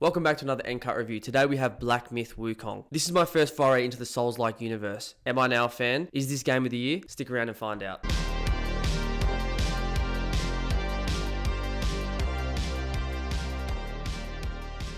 Welcome back to another End-Cut review. Today we have Black Myth Wukong. This is my first foray into the Souls-like universe. Am I now a fan? Is this game of the year? Stick around and find out.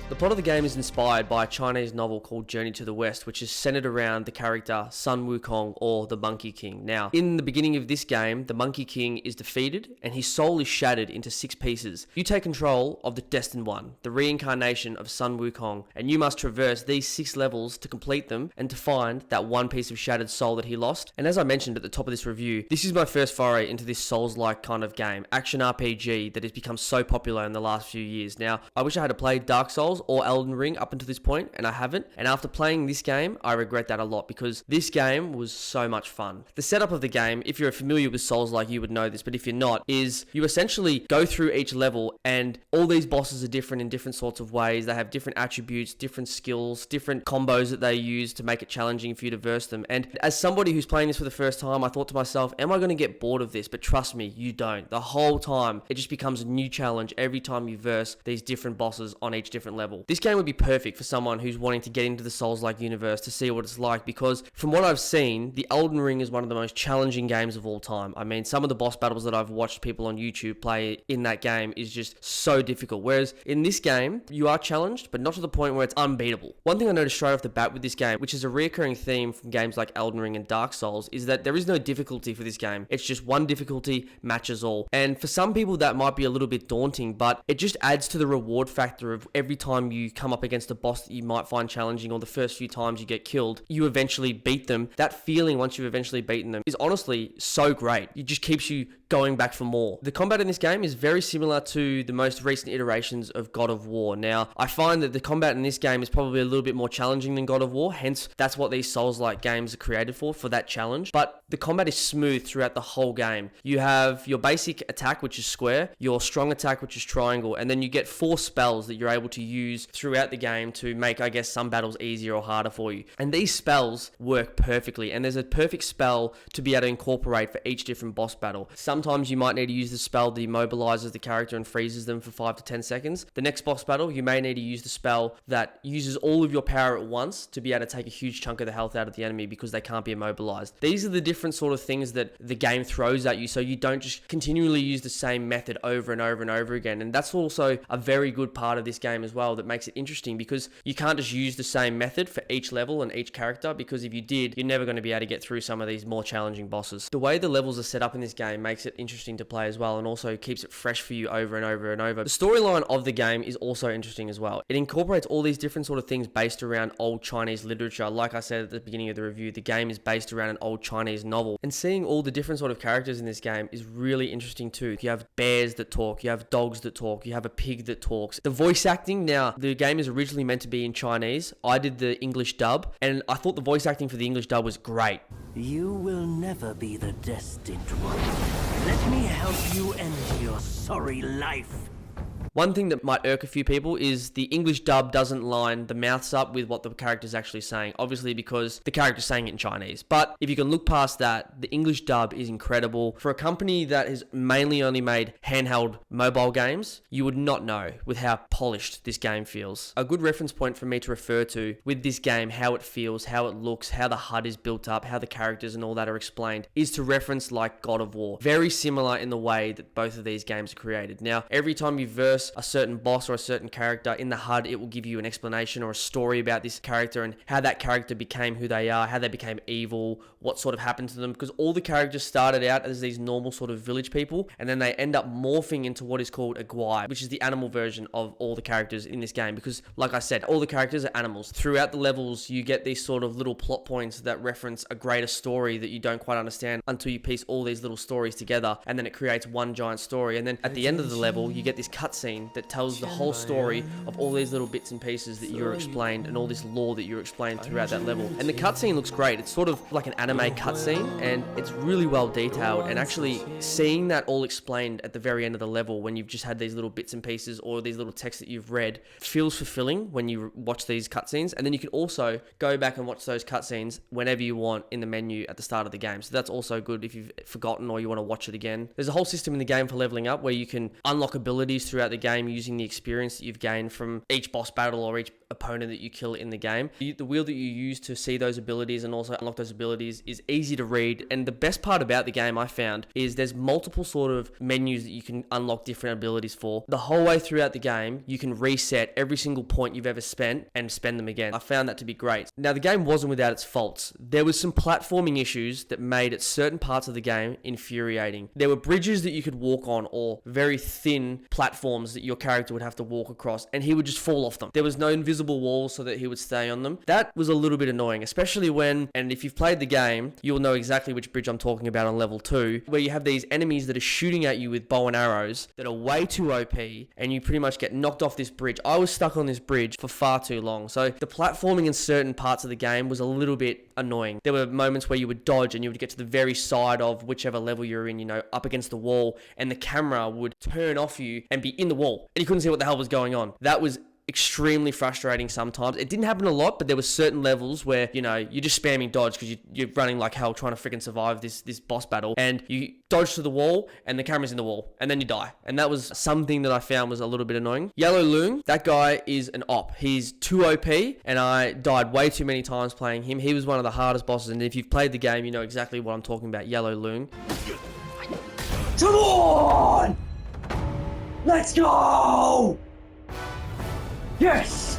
The plot of the game is inspired by a Chinese novel called Journey to the West, which is centered around the character Sun Wukong, or the Monkey King. Now, in the beginning of this game, the Monkey King is defeated and his soul is shattered into 6 pieces. You take control of the Destined One, the reincarnation of Sun Wukong, and you must traverse these 6 levels to complete them and to find that one piece of shattered soul that he lost. And as I mentioned at the top of this review, this is my first foray into this Souls-like kind of game, action RPG that has become so popular in the last few years. Now, I wish I had played Dark Souls or Elden Ring up until this point, and I haven't. And after playing this game, I regret that a lot because this game was so much fun. The setup of the game, if you're familiar with Souls-like, you would know this, but if you're not, is you essentially go through each level and all these bosses are different in different sorts of ways. They have different attributes, different skills, different combos that they use to make it challenging for you to verse them. And as somebody who's playing this for the first time, I thought to myself, am I going to get bored of this? But trust me, you don't. The whole time, it just becomes a new challenge every time you verse these different bosses on each different level. This game would be perfect for someone who's wanting to get into the Souls-like universe to see what it's like, because from what I've seen, the Elden Ring is one of the most challenging games of all time. I mean, some of the boss battles that I've watched people on YouTube play in that game is just so difficult, whereas in this game, you are challenged, but not to the point where it's unbeatable. One thing I noticed straight off the bat with this game, which is a recurring theme from games like Elden Ring and Dark Souls, is that there is no difficulty for this game. It's just one difficulty matches all. And for some people, that might be a little bit daunting, but it just adds to the reward factor of every time you come up against a boss that you might find challenging, or the first few times you get killed, you eventually beat them. That feeling once you've eventually beaten them is honestly so great. It just keeps you going back for more. The combat in this game is very similar to the most recent iterations of God of War. Now, I find that the combat in this game is probably a little bit more challenging than God of War, hence that's what these Souls-like games are created for that challenge. But the combat is smooth throughout the whole game. You have your basic attack, which is square, your strong attack, which is triangle, and then you get 4 spells that you're able to use throughout the game to make, I guess, some battles easier or harder for you. And these spells work perfectly, and there's a perfect spell to be able to incorporate for each different boss battle. Sometimes you might need to use the spell that immobilizes the character and freezes them for 5 to 10 seconds. The next boss battle, you may need to use the spell that uses all of your power at once to be able to take a huge chunk of the health out of the enemy because they can't be immobilized. These are the different sort of things that the game throws at you, so you don't just continually use the same method over and over and over again. And that's also a very good part of this game as well that makes it interesting, because you can't just use the same method for each level and each character, because if you did, you're never going to be able to get through some of these more challenging bosses. The way the levels are set up in this game makes it interesting to play as well, and also keeps it fresh for you over and over and over. The storyline of the game is also interesting as well. It incorporates all these different sort of things based around old Chinese literature. Like I said at the beginning of the review, the game is based around an old Chinese novel, and seeing all the different sort of characters in this game is really interesting too. You have bears that talk, you have dogs that talk, you have a pig that talks. The voice acting, now the game is originally meant to be in Chinese. I did the English dub, and I thought the voice acting for the English dub was great. You will never be the destined one. Let me help you end your sorry life. One thing that might irk a few people is the English dub doesn't line the mouths up with what the character's actually saying, obviously because the character's saying it in Chinese. But if you can look past that, the English dub is incredible. For a company that has mainly only made handheld mobile games, you would not know with how polished this game feels. A good reference point for me to refer to with this game, how it feels, how it looks, how the HUD is built up, how the characters and all that are explained, is to reference like God of War. Very similar in the way that both of these games are created. Now, every time you verse a certain boss or a certain character in the HUD, it will give you an explanation or a story about this character and how that character became who they are, how they became evil, what sort of happened to them, because all the characters started out as these normal sort of village people, and then they end up morphing into what is called a guai, which is the animal version of all the characters in this game, because like I said, all the characters are animals. Throughout the levels, you get these sort of little plot points that reference a greater story that you don't quite understand until you piece all these little stories together, and then it creates one giant story. And then at the end of the level, you get this cutscene that tells the whole story of all these little bits and pieces that you're explained, and all this lore that you're explained throughout that level. And the cutscene looks great. It's sort of like an anime cutscene, and it's really well detailed. And actually seeing that all explained at the very end of the level, when you've just had these little bits and pieces or these little texts that you've read, feels fulfilling when you watch these cutscenes. And then you can also go back and watch those cutscenes whenever you want in the menu at the start of the game. So that's also good if you've forgotten or you want to watch it again. There's a whole system in the game for leveling up where you can unlock abilities throughout the game using the experience that you've gained from each boss battle or each opponent that you kill in the game. The wheel that you use to see those abilities and also unlock those abilities is easy to read, and the best part about the game I found is there's multiple sort of menus that you can unlock different abilities for. The whole way throughout the game, you can reset every single point you've ever spent and spend them again. I found that to be great. Now, the game wasn't without its faults. There was some platforming issues that made it certain parts of the game infuriating. There were bridges that you could walk on or very thin platforms that your character would have to walk across, and he would just fall off them. There was no invisible walls so that he would stay on them. That was a little bit annoying, especially when, and if you've played the game, you'll know exactly which bridge I'm talking about on level 2, where you have these enemies that are shooting at you with bow and arrows that are way too OP, and you pretty much get knocked off this bridge. I was stuck on this bridge for far too long, so the platforming in certain parts of the game was a little bit annoying. There were moments where you would dodge and you would get to the very side of whichever level you're in, up against the wall, and the camera would turn off you and be in the wall, and you couldn't see what the hell was going on. That was extremely frustrating sometimes. It didn't happen a lot, but there were certain levels where, you're just spamming dodge because you're running like hell trying to freaking survive this boss battle, and you dodge to the wall and the camera's in the wall and then you die. And that was something that I found was a little bit annoying. Yellow Loong, that guy is an op. He's too OP, and I died way too many times playing him. He was one of the hardest bosses, and if you've played the game, you know exactly what I'm talking about. Yellow Loong. Come on! Let's go! Yes!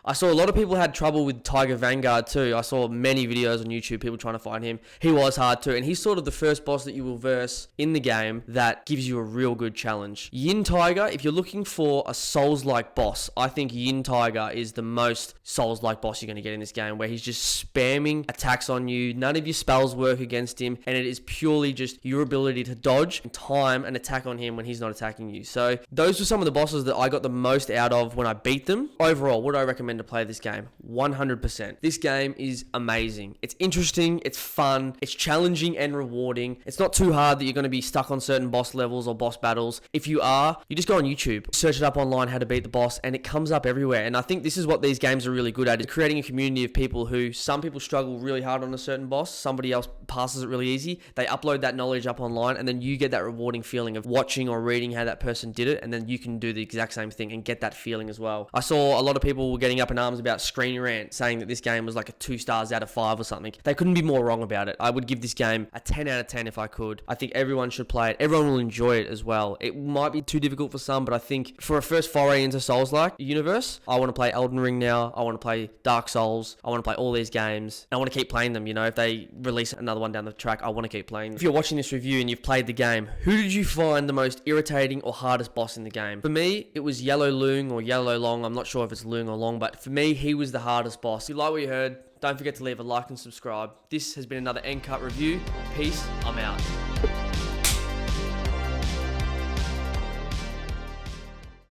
I saw a lot of people had trouble with Tiger Vanguard too. I saw many videos on YouTube, people trying to find him. He was hard too, and he's sort of the first boss that you will verse in the game that gives you a real good challenge. Yin Tiger, if you're looking for a Souls-like boss, I think Yin Tiger is the most Souls-like boss you're going to get in this game, where he's just spamming attacks on you. None of your spells work against him, and it is purely just your ability to dodge and time an attack on him when he's not attacking you. So those were some of the bosses that I got the most out of when I beat them. Overall, would I recommend to play this game? 100%. This game is amazing. It's interesting, it's fun, it's challenging and rewarding. It's not too hard that you're going to be stuck on certain boss levels or boss battles. If you are, you just go on YouTube, search it up online, how to beat the boss, and it comes up everywhere. And I think this is what these games are really good at, is creating a community of people who, some people struggle really hard on a certain boss, somebody else passes it really easy. They upload that knowledge up online, and then you get that rewarding feeling of watching or reading how that person did it, and then you can do the exact same thing and get that feeling as well. I saw a lot of people were getting up in arms about Screen Rant, saying that this game was like a 2 stars out of 5 or something. They couldn't be more wrong about it. I would give this game a 10 out of 10 if I could. I think everyone should play it. Everyone will enjoy it as well. It might be too difficult for some, but I think for a first foray into Souls-like universe, I want to play Elden Ring now. I want to play Dark Souls. I want to play all these games. And I want to keep playing them. If they release another one down the track, I want to keep playing them. If you're watching this review and you've played the game, who did you find the most irritating or hardest boss in the game? For me, it was Yellow Loong or Yellow Long. I'm not sure if it's Loong or Long, but for me, he was the hardest boss. If you like what you heard, don't forget to leave a like and subscribe. This has been another End Cut review. Peace, I'm out.